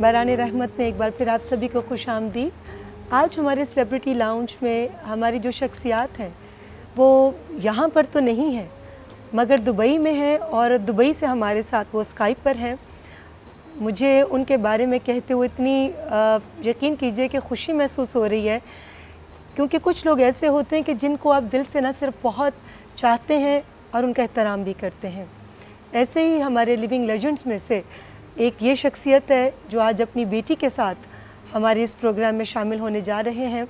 बरान रहमत में एक बार फिर आप सभी को खुश आमदीद। आज हमारे सेलिब्रिटी लाउंज में हमारी जो शख्सियात हैं वो यहाँ पर तो नहीं है मगर दुबई में है और दुबई से हमारे साथ वो स्काइप पर हैं। मुझे उनके बारे में कहते हुए इतनी यकीन कीजिए कि खुशी महसूस हो रही है, क्योंकि कुछ लोग ऐसे होते हैं कि जिनको आप दिल से न सिर्फ बहुत चाहते हैं और उनका एहतराम भी करते हैं। ऐसे ही हमारे लिविंग लेजेंड्स में से एक ये शख्सियत है जो आज अपनी बेटी के साथ हमारे इस प्रोग्राम में शामिल होने जा रहे हैं।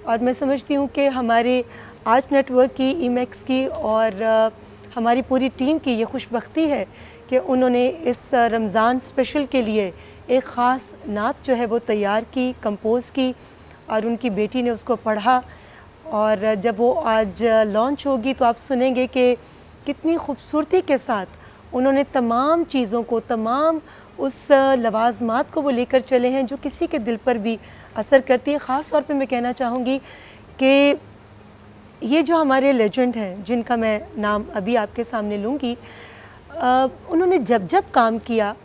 और मैं समझती हूँ कि हमारे आज नेटवर्क की, ईमैक्स की और हमारी पूरी टीम की ये खुशबख्ती है कि उन्होंने इस रमज़ान स्पेशल के लिए एक ख़ास नात जो है वो तैयार की, कंपोज़ की और उनकी बेटी ने उसको पढ़ा। और जब वो आज लॉन्च होगी तो आप सुनेंगे कि कितनी खूबसूरती के साथ उन्होंने तमाम चीज़ों को, तमाम उस लवाज़मात को वो लेकर चले हैं जो किसी के दिल पर भी असर करती है। ख़ास तौर पे मैं कहना चाहूँगी कि ये जो हमारे लेजेंड हैं जिनका मैं नाम अभी आपके सामने लूँगी, उन्होंने जब जब काम किया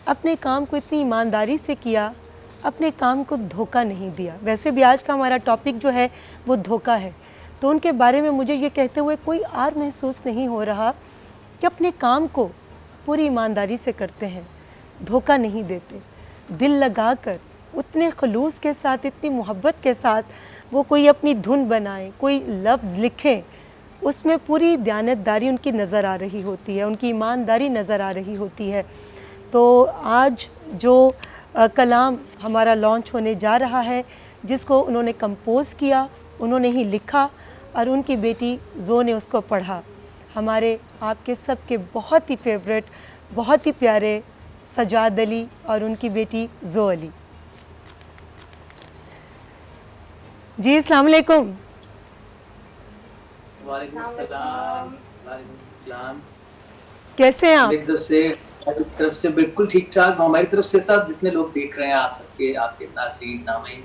अपने काम को इतनी ईमानदारी से किया, अपने काम को धोखा नहीं दिया। वैसे भी आज का हमारा टॉपिक जो है वो धोखा है, तो उनके बारे में मुझे ये कहते हुए कोई आर महसूस नहीं हो रहा कि अपने काम को पूरी ईमानदारी से करते हैं, धोखा नहीं देते, दिल लगाकर उतने खलूस के साथ, इतनी मोहब्बत के साथ वो कोई अपनी धुन बनाएं, कोई लफ्ज़ लिखें, उसमें पूरी दयानतदारी उनकी नज़र आ रही होती है, उनकी ईमानदारी नज़र आ रही होती है। तो आज जो कलाम हमारा लॉन्च होने जा रहा है, जिसको उन्होंने कंपोज़ किया, उन्होंने ही लिखा और उनकी बेटी जो ने उसको पढ़ा, हमारे आपके सबके बहुत ही फेवरेट, बहुत ही प्यारे सजाद अली और उनकी बेटी जो अली। जी अस्सलाम वालेकुम। वालेकुम सलाम। कैसे हैं आप? तरफ से बिल्कुल ठीक ठाक। हमारी तरफ से सब जितने लोग देख रहे हैं, आप सबके, आपके नाज़रीन, सामीन,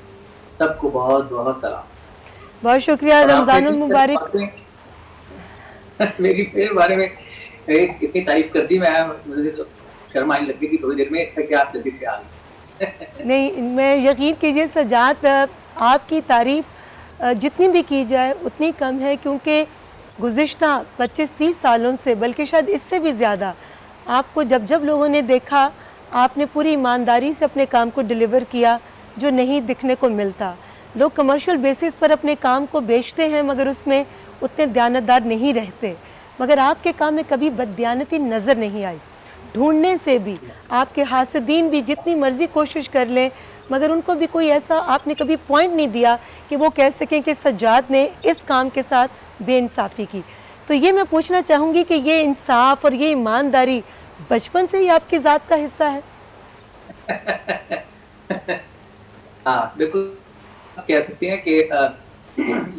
सबको बहुत बहुत सलाम। बहुत शुक्रिया। रमज़ानुल मुबारक। मेरे बारे में इतनी तारीफ कर दी, मुझे तो शर्म आने लग गई थोड़ी देर में। अच्छा कि आप जल्दी से आ गए। नहीं, मैं यकीन कीजिए सजाद, आपकी तारीफ़ जितनी भी की जाए उतनी कम है, क्योंकि गुज़िश्ता 25-30 सालों से, बल्कि शायद इससे भी ज़्यादा, आपको जब जब लोगों ने देखा, आपने पूरी ईमानदारी से अपने काम को डिलीवर किया, जो नहीं दिखने को मिलता। लोग कमर्शियल बेसिस पर अपने काम को बेचते हैं मगर उसमें उतने दयानतदार नहीं रहते, मगर आपके काम में कभी बददियानती नज़र नहीं आई। ढूंढने से भी, आपके हासिदीन भी जितनी मर्ज़ी कोशिश कर लें मगर उनको भी कोई ऐसा आपने कभी पॉइंट नहीं दिया कि वो कह सकें कि सज्जाद ने इस काम के साथ बेइंसाफ़ी की। तो ये मैं पूछना चाहूँगी कि ये इंसाफ और ये ईमानदारी बचपन से ही आपकी ज़ात का हिस्सा है? हाँ, बिल्कुल कह सकते हैं कि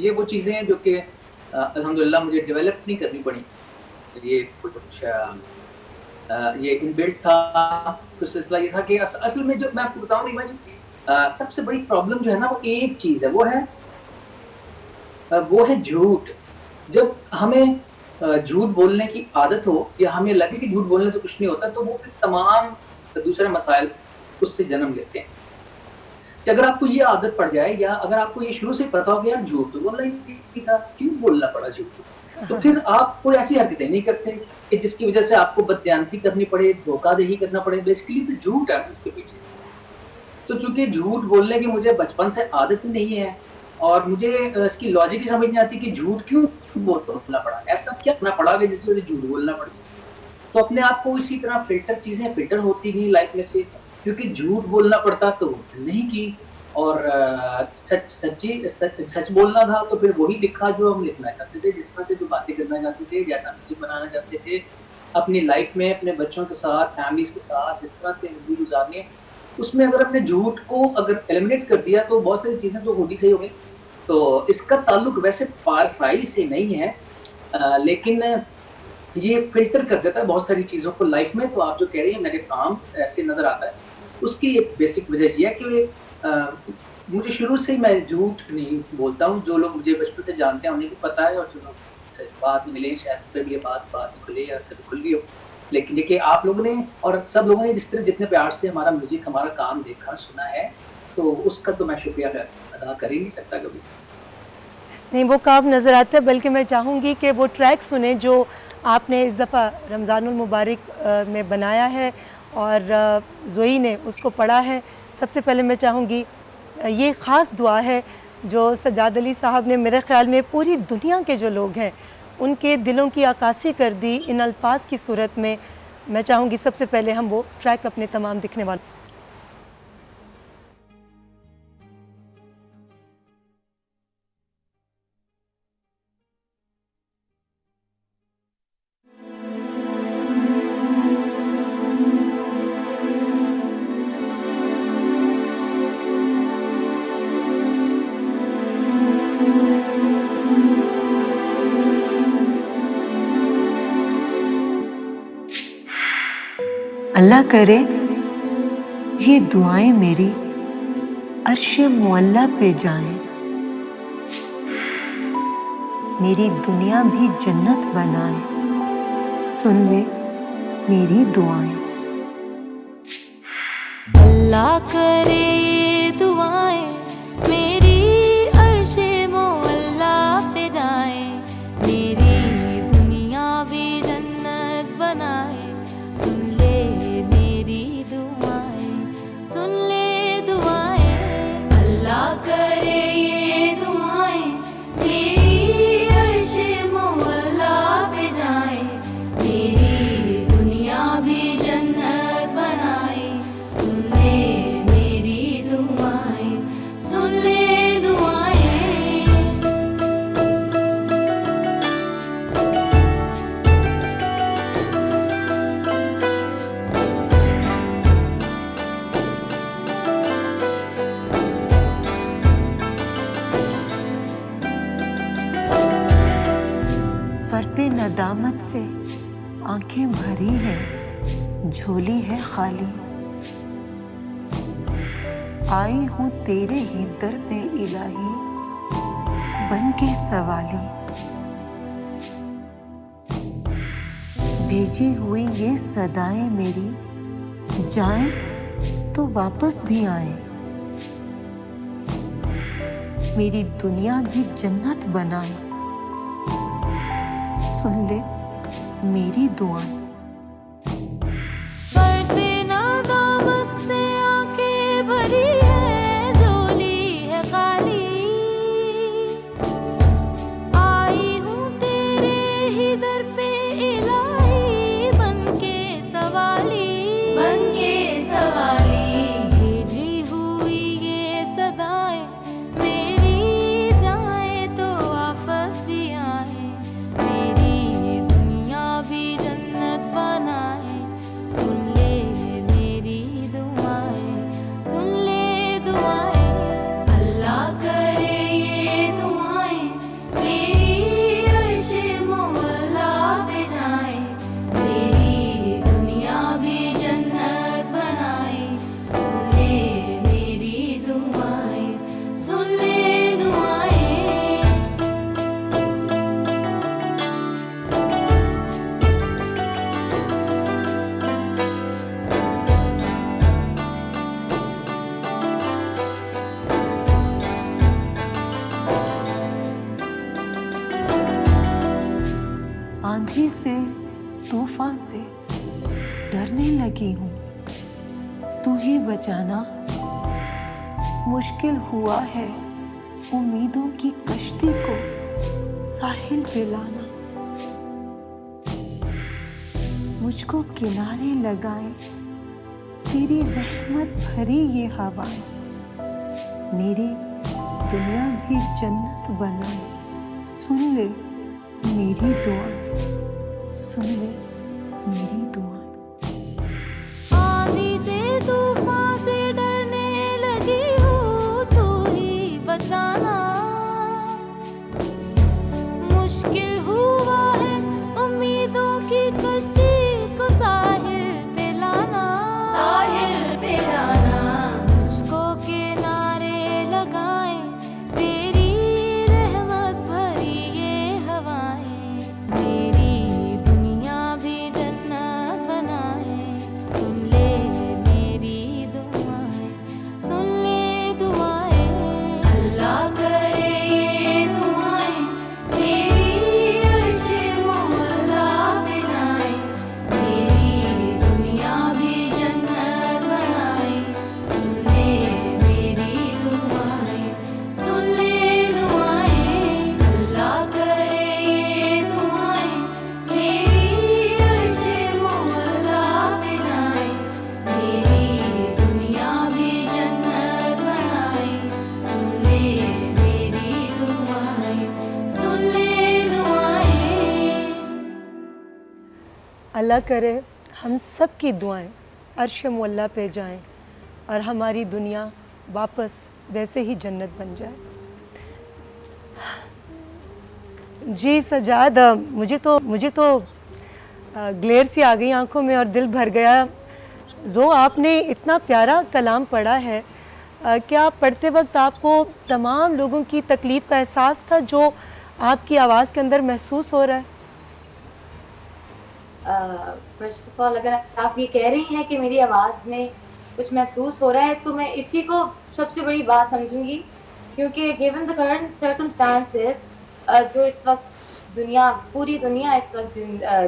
ये वो चीज़ें हैं जो कि अल्हम्दुलिल्लाह मुझे डेवलप नहीं करनी पड़ी। ये कुछ ये इनबिल्ट था। कुछ सिलसिला ये था कि असल में जो मैं आपको बताऊँ नहीं, मैं सबसे बड़ी प्रॉब्लम जो है ना, वो एक चीज़ है, वो है झूठ। जब हमें झूठ बोलने की आदत हो या हमें लगे कि झूठ बोलने से कुछ नहीं होता, तो वो फिर तमाम दूसरे मसाइल उससे जन्म लेते हैं। कि अगर आपको ये आदत पड़ जाए या अगर आपको ये शुरू से पता हो कि यार झूठ तो बोलना ही था, क्यों बोलना पड़ा झूठ, तो फिर आप कोई ऐसी हरकतें नहीं करते कि जिसकी वजह से आपको बददियानती करनी पड़े, धोखाधड़ी करना पड़े। बेसिकली तो झूठ है उसके पीछे। तो चूंकि झूठ बोलने की मुझे बचपन से आदत ही नहीं है और मुझे इसकी लॉजिक ही समझ नहीं आती कि झूठ क्यों बोलना पड़ा, ऐसा क्या करना पड़ा कि जिसकी वजह से झूठ बोलना पड़ा। तो अपने आप को इसी तरह चीजें फिल्टर होती गई लाइफ में से, क्योंकि झूठ बोलना पड़ता तो नहीं की, और सच बोलना था तो फिर वही लिखा जो हम लिखना चाहते थे, जिस तरह से जो बातें करना चाहते थे, जैसा म्यूजिक बनाना चाहते थे अपनी लाइफ में, अपने बच्चों के साथ, फैमिलीज के साथ, जिस तरह से जिंदगी गुजारनी, उसमें अगर हमने झूठ को अगर एलिमिनेट कर दिया तो बहुत सारी चीजें तो होनी सही हो गई। तो इसका ताल्लुक वैसे पारसाई से नहीं है, लेकिन ये फिल्टर कर देता है बहुत सारी चीज़ों को लाइफ में। तो आप जो कह रही हैं मेरे काम ऐसे नज़र आता है, उसकी एक बेसिक वजह ये है कि मुझे शुरू से ही मैं झूठ नहीं बोलता हूँ। जो लोग मुझे बचपन से जानते हैं उन्हें भी पता है, और जो लोग बात मिले शायद फिर ये बात खुले या फिर खुल भी हो, लेकिन देखिए आप लोगों ने और सब लोगों ने जिस तरह जितने प्यार से हमारा म्यूज़िक, हमारा काम देखा, सुना है, तो उसका तो मैं शुक्रिया अदा कर ही नहीं सकता कभी। नहीं, वो काम नज़र आता है, बल्कि मैं चाहूँगी कि वो ट्रैक सुनें जो आपने इस दफ़ा रमज़ानुल मुबारक में बनाया है और ज़ोई ने उसको पढ़ा है। सबसे पहले मैं चाहूँगी ये ख़ास दुआ है जो सज्जाद अली साहब ने मेरे ख़्याल में पूरी दुनिया के जो लोग हैं, उनके दिलों की अक्कासी कर दी इन अल्फाज़ की सूरत में। मैं चाहूँगी सबसे पहले हम वो ट्रैक अपने तमाम दिखने वालों अल्लाह करे ये दुआएं मेरी अर्श मुअल्ला पे जाएं, मेरी दुनिया भी जन्नत बनाए, सुन ले मेरी दुआएं। अल्लाह करे ये दुआएं मेरी अर्शे मुअल्ला पे जाए, मेरी दुनिया भी जन्नत बनाए, सुन ले मेरी दुआएं, सुन ले दुआएं। अल्लाह करे ये दुआएं मेरी अर्शे मुअल्ला पे जाए, मेरी दुनिया भी जन्नत बनाए, सुन ले मेरी दुआएं, सुन ले दुआएं। फरते नदामत से आंखें भरी है, झोली है खाली, आई हूँ तेरे ही दर पे इलाही बन के सवाली, भेजी हुई ये सदाएं मेरी जाएं तो वापस भी आए, मेरी दुनिया भी जन्नत बनाए, सुन ले मेरी दुआएं। फरते नदामत से आंखें भरी है, झोली है खाली, आई हूँ तेरे ही दर पे इलाही बन के सवाली, बन के सवाली, भेजी हुई ये सदाएं मेरी जाए तो वापस भी आए, मेरी दुनिया भी जन्नत बनाए, सुन ले मेरी दुआएं, सुन ले दुआएं। अल्लाह करे ये दुआएं मेरी अर्शे मुअल्ला पे जाए, मेरी दुनिया भी जन्नत बनाए, सुन ले मेरी दुआएं, सुन ले दुआएं। आंधी से तूफान से डरने लगी हूँ, तू ही बचाना, मुश्किल हुआ है उम्मीदों की कश्ती को साहिल पे लाना, मुझको किनारे लगाए तेरी रहमत भरी ये हवाएं, मेरी दुनिया भी जन्नत बनाए, सुन ले मेरी दुआएं, सुन ले मेरी दुआएं। आंधी से तूफान से डरने लगी हूँ, तू ही बचाना, मुश्किल हुआ है उम्मीदों की कश्ती को साहिल पे लाना, साहिल पे लाना, मुझको किनारे लगाए तेरी रहमत भरी ये हवाएं, मेरी दुनिया भी जन्नत अल्लाह करे हम सब की दुआएं अर्श मुअल्ला पे जाएं और हमारी दुनिया वापस वैसे ही जन्नत बन जाए। जी सजाद, मुझे तो ग्लेयर सी आ गई आंखों में और दिल भर गया। जो आपने इतना प्यारा कलाम पढ़ा है, क्या पढ़ते वक्त आपको तमाम लोगों की तकलीफ़ का एहसास था जो आपकी आवाज़ के अंदर महसूस हो रहा है? फर्स्ट ऑफ ऑल, अगर आप ये कह रही हैं कि मेरी आवाज़ में कुछ महसूस हो रहा है तो मैं इसी को सबसे बड़ी बात समझूंगी, क्योंकि गिवन द करंट सर्कमस्टांसेस, जो इस वक्त पूरी दुनिया इस वक्त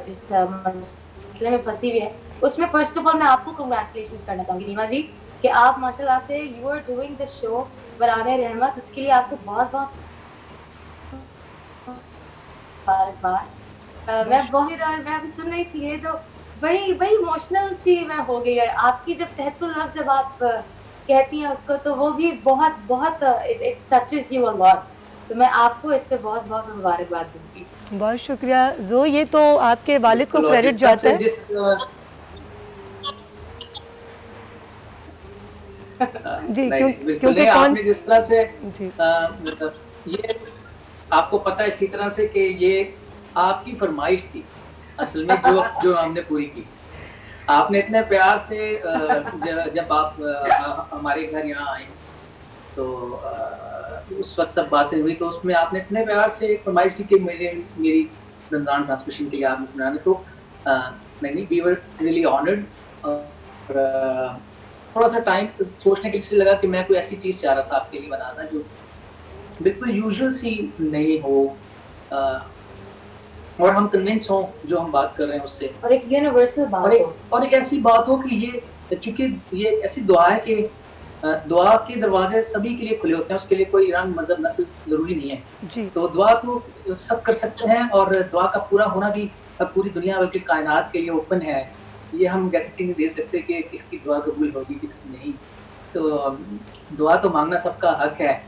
जिस मसले में फंसी हुई है, उसमें फर्स्ट ऑफ ऑल मैं आपको कंग्रेचुलेशंस करना चाहूँगी नीमा जी कि आप माशाल्लाह से you are doing the show बराने रहमत। उसके लिए आपको बहुत बहुत मुबारकबाद। मैं अभी सुन रही थी तो बड़ी इमोशनल सी मैं हो गई है। आपकी जब तहतुल लफ्ज़ जब आप कहती हैं उसको, तो वो भी बहुत बहुत it touches you a lot. तो मैं आपको इस पे बहुत बहुत मुबारकबाद दूंगी। बहुत शुक्रिया जो, ये तो आपके वालिद को क्रेडिट जाता है। जी, क्योंकि आपने जिस तरह से मतलब ये आपको पता है अच्छी तरह से कि ये आपकी फरमाइश थी असल में जो हमने पूरी की। आपने इतने प्यार से जब आप हमारे घर यहाँ आए तो उस वक्त सब बातें हुई, तो उसमें आपने इतने प्यार से एक फरमाइश की कि मेरी रमज़ान ट्रांसमिशन के लिए आप बनाने, तो नहीं वी वर रियली ऑनर्ड। और थोड़ा सा टाइम सोचने के लिए लगा कि मैं कोई ऐसी चीज़ चाह रहा था आपके लिए बनाना जो बिल्कुल यूजुअल सी नहीं हो और हम कन्विंस हों जो हम बात कर रहे हैं उससे, और एक यूनिवर्सल बात हो, और एक ऐसी बात हो कि ये, चूंकि ये ऐसी दुआ है कि दुआ के दरवाजे सभी के लिए खुले होते हैं, उसके लिए कोई रंग मजहब नस्ल जरूरी नहीं है जी। तो दुआ तो सब कर सकते हैं और दुआ का पूरा होना भी पूरी दुनिया बल्कि कायनात के लिए ओपन है। ये हम गारंटी नहीं दे सकते कि किसकी दुआ कबूल होगी किसकी नहीं, तो दुआ तो मांगना सबका हक है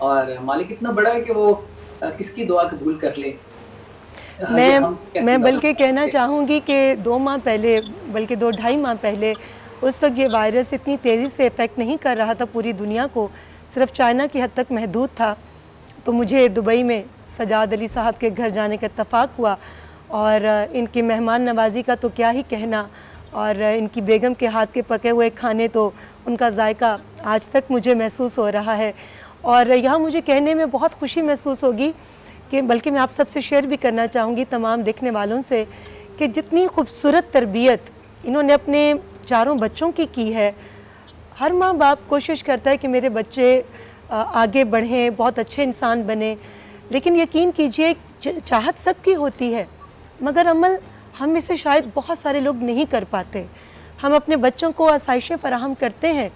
और मालिक इतना बड़ा है कि वो किसकी दुआ कबूल कर ले। मैं बल्कि कहना चाहूँगी कि 2 माह पहले, बल्कि 2-2.5 माह पहले, उस वक्त ये वायरस इतनी तेज़ी से इफ़ेक्ट नहीं कर रहा था पूरी दुनिया को, सिर्फ चाइना की हद तक महदूद था। तो मुझे दुबई में सजाद अली साहब के घर जाने का इत्तफ़ाक़ हुआ और इनकी मेहमान नवाज़ी का तो क्या ही कहना, और इनकी बेगम के हाथ के पके हुए खाने, तो उनका जायका आज तक मुझे महसूस हो रहा है। और यहाँ मुझे कहने में बहुत खुशी महसूस होगी कि बल्कि मैं आप सबसे शेयर भी करना चाहूँगी तमाम देखने वालों से कि जितनी खूबसूरत तरबियत इन्होंने अपने 4 बच्चों की है। हर माँ बाप कोशिश करता है कि मेरे बच्चे आगे बढ़ें, बहुत अच्छे इंसान बने, लेकिन यकीन कीजिए चाहत सबकी होती है मगर अमल हम में से शायद बहुत सारे लोग नहीं कर पाते। हम अपने बच्चों को आसाइशें फराहम करते हैं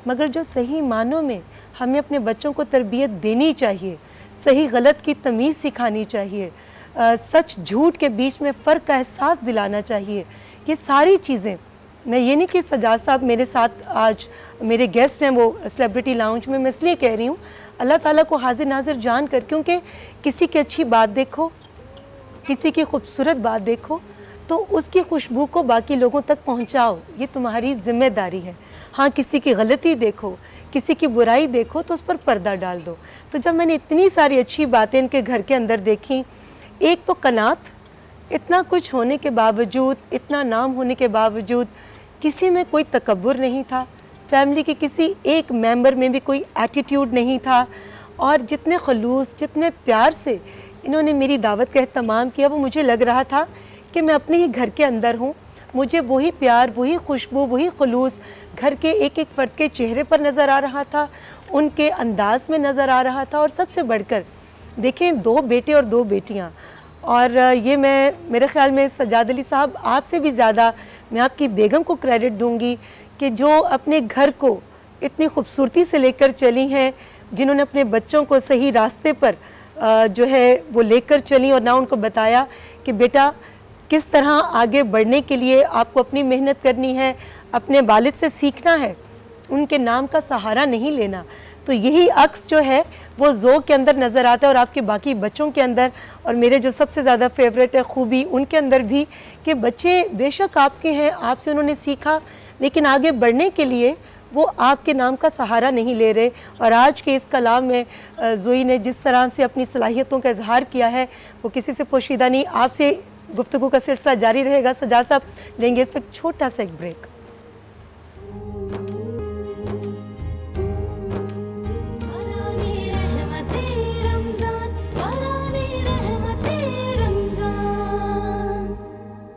मगर जो सही मानों में हमें अपने बच्चों को तरबियत देनी चाहिए, सही गलत की तमीज़ सिखानी चाहिए, सच झूठ के बीच में फ़र्क का एहसास दिलाना चाहिए, ये सारी चीज़ें, मैं ये नहीं कि सजाद साहब मेरे साथ आज मेरे गेस्ट हैं वो सेलिब्रिटी लाउंज में, मैं इसलिए कह रही हूँ अल्लाह ताला को हाजिर नाजिर जान कर, क्योंकि किसी की अच्छी बात देखो, किसी की खूबसूरत बात देखो तो उसकी खुशबू को बाकी लोगों तक पहुँचाओ, ये तुम्हारी ज़िम्मेदारी है। हाँ, किसी की गलती देखो, किसी की बुराई देखो तो उस पर पर्दा डाल दो। तो जब मैंने इतनी सारी अच्छी बातें इनके घर के अंदर देखी, एक तो कनात, इतना कुछ होने के बावजूद, इतना नाम होने के बावजूद किसी में कोई तकब्बुर नहीं था, फैमिली के किसी एक मेंबर में भी कोई एटीट्यूड नहीं था, और जितने खलूस, जितने प्यार से इन्होंने मेरी दावत का एहतमाम किया, वो मुझे लग रहा था कि मैं अपने ही घर के अंदर हूँ। मुझे वही प्यार, वही खुशबू, वही खलूस घर के एक एक फ़र्द के चेहरे पर नज़र आ रहा था, उनके अंदाज में नज़र आ रहा था। और सबसे बढ़कर देखें 2 बेटे और 2 बेटियाँ, और ये मैं मेरे ख़्याल में सजाद अली साहब आपसे भी ज़्यादा मैं आपकी बेगम को क्रेडिट दूंगी कि जो अपने घर को इतनी खूबसूरती से लेकर चली हैं, जिन्होंने अपने बच्चों को सही रास्ते पर जो है वो लेकर चली और ना उनको बताया कि बेटा किस तरह आगे बढ़ने के लिए आपको अपनी मेहनत करनी है, अपने वालिद से सीखना है, उनके नाम का सहारा नहीं लेना। तो यही अक्स जो है वो ज़ोक के अंदर नज़र आता है और आपके बाकी बच्चों के अंदर, और मेरे जो सबसे ज़्यादा फेवरेट है खूबी उनके अंदर भी, कि बच्चे बेशक आपके हैं, आपसे उन्होंने सीखा, लेकिन आगे बढ़ने के लिए वो आपके नाम का सहारा नहीं ले रहे। और आज के इस कलाम में ज़ोई ने जिस तरह से अपनी सलाहियतों का इजहार किया है वो किसी से पोशीदा नहीं। आपसे गुफ्तगू का सिलसिला जारी रहेगा। सजाद साहब, लेंगे इस पर छोटा सा एक ब्रेक।